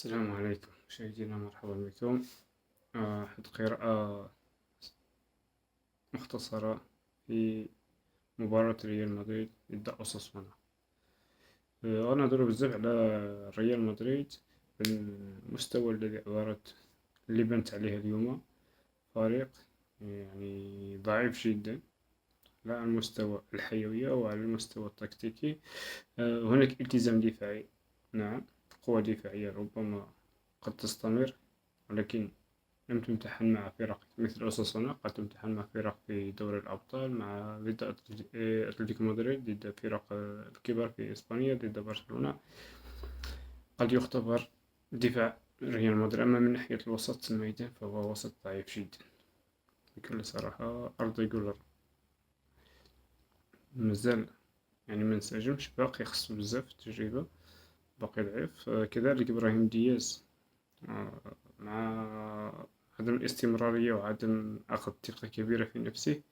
السلام عليكم مشاهدينا، مرحبا بكم. أحد قراءة مختصرة في مباراة ريال مدريد ضد أوساسونا. أنا أدور بزاف على ريال مدريد بالمستوى الذي اللي بنت عليه اليوم. فريق يعني ضعيف جدا، لا على المستوى الحيوية وعلى المستوى التكتيكي. هناك التزام دفاعي، نعم، قوة دفاعية ربما قد تستمر، ولكن لم تمتحن مع فرق مثل أوساسونا. قد تمتحن مع فرق في دوري الأبطال، مع ضد أتلتيكو مدريد، ضد فرق الكبار في إسبانيا، ضد برشلونة. قد يختبر دفاع ريال مدريد. أما من ناحية الوسط الميدان فهو وسط ضعيف جدا بكل صراحة. أردا جولر مازال يعني منسجمش، باقي خصو بزاف تجربة، باقي ضعيف. كذلك إبراهيم دياز مع عدم الاستمرارية وعدم أخذ ثقة كبيرة في نفسه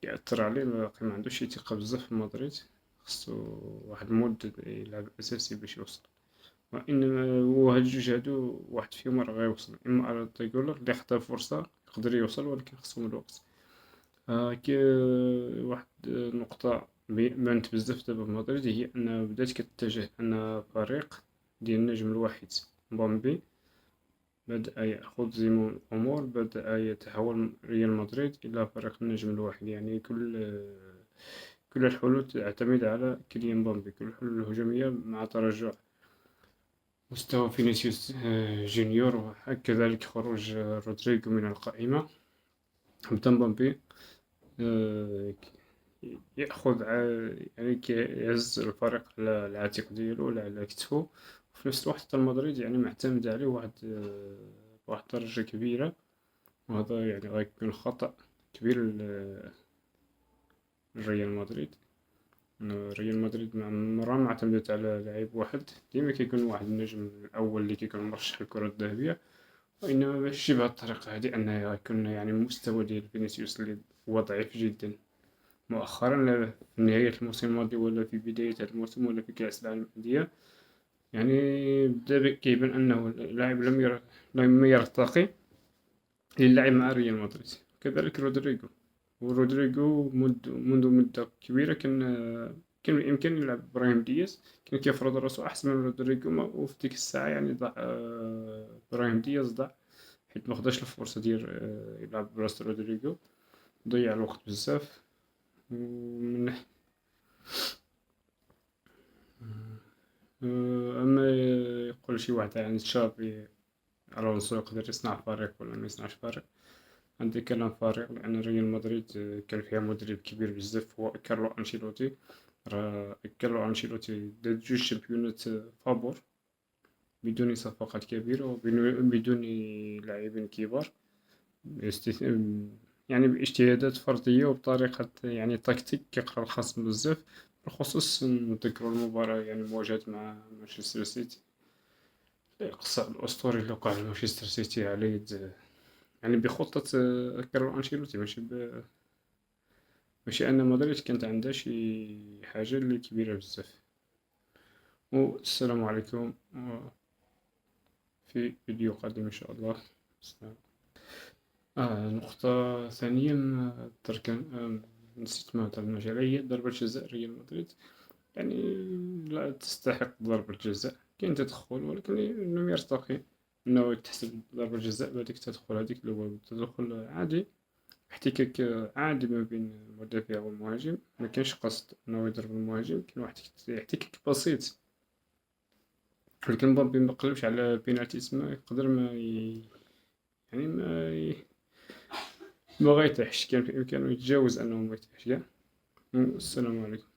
يأثر عليه. باقي ما عندوش ثقة بزاف في مدريد، خصو واحد المدة يلعب أساسي باش يوصل. وإنما هاد الجوج هادو واحد فيهم راه غيوصل، إما أردا جولر اللي خدا فرصة يقدر يوصل ولكن خصهم الوقت. كي واحد نقطة بانت بزاف دابا في مدريد هي أن بدات كتتجه أن فريق ديال النجم الواحد مبابي بدأ يأخذ زمام الأمور، بدأ يتحول ريال مدريد إلى فريق النجم الواحد. يعني كل الحلول تعتمد على كيليان مبابي، كل الحلول الهجومية مع تراجع مستوى فينيسيوس جونيور، وكذلك خروج رودريغو من القائمة. بدا مبابي يأخذ يعني كيهز الفريق على العاتق ديالو ولا على كتفو. وفي نفس الوقت حتى المدريد يعني معتمد عليه بواحد الدرجة كبيرة، وهذا يعني غيكون خطأ كبير لريال مدريد. ريال مدريد مرة ما اعتمدت على لاعب واحد، ديما كيكون واحد النجم الأول اللي كيكون مرشح للكرة الذهبية. وإنما باش تجي بهاد الطريقة هادي أنه يكون يعني المستوى ديال فينيسيوس اللي هو ضعيف جدا مؤخرا، في نهاية الموسم الماضي ولا في بداية هذا الموسم ولا في كأس العالم للأندية، يعني بدا كيبان أنه اللاعب لم يرتقي للعب مع ريال مدريد. كذلك رودريغو، ورودريغو منذ مدة كبيرة كان بالإمكان يلعب إبراهيم دياز، كان كيفرض راسو أحسن من رودريغو. وفي ديك الساعة يعني ضاع إبراهيم دياز ضاع، حيت مخداش الفرصة ديال يلعب براسو رودريغو، ضيع الوقت بزاف. ومن أما يقول شي واحد يعني تشافي ألونسو يقدر يصنع فريق ولا ما يصنعش فريق، عندي كلام فارغ. لأن ريال مدريد كان فيها مدرب كبير بزاف هو كارلو أنشيلوتي. كارلو أنشيلوتي دار جوج شامبيونات فابور بدون صفقات كبيرة وبدون لاعبين كبار، يعني باجتهادات فردية وبطريقة يعني تكتيك كيقرا الخصم بزاف. بالخصوص نتذكرو المباراة يعني مواجهة مع مانشستر سيتي، الإقصاء الأسطوري اللي وقع لمانشستر سيتي على يد يعني بخطة كارلو أنشيلوتي، ماشي أن مدريد كانت عندها شي حاجة اللي كبيرة بزاف. والسلام عليكم، في فيديو قادم إن شاء الله. السلام. نقطة ثانية تركن نسيت ما هضرناش عليها، هي ضربة جزاء ريال مدريد. يعني لا تستحق ضربة الجزاء، كاين تدخل ولكن لم يرتقي انه تحسب ضربة جزاء بهذيك التدخل. هذيك اللي هو تدخل عادي، احتكاك عادي ما بين المدافع والمهاجم، ما كانش قصد انه يضرب المهاجم، كان واحد احتكاك بسيط. ولكن مبابي ما قلبش على بينالتي تما، يقدر يعني ما غيطيحش، كان في امكانه يتجاوز انه ما يطيحش كاع. السلام عليكم.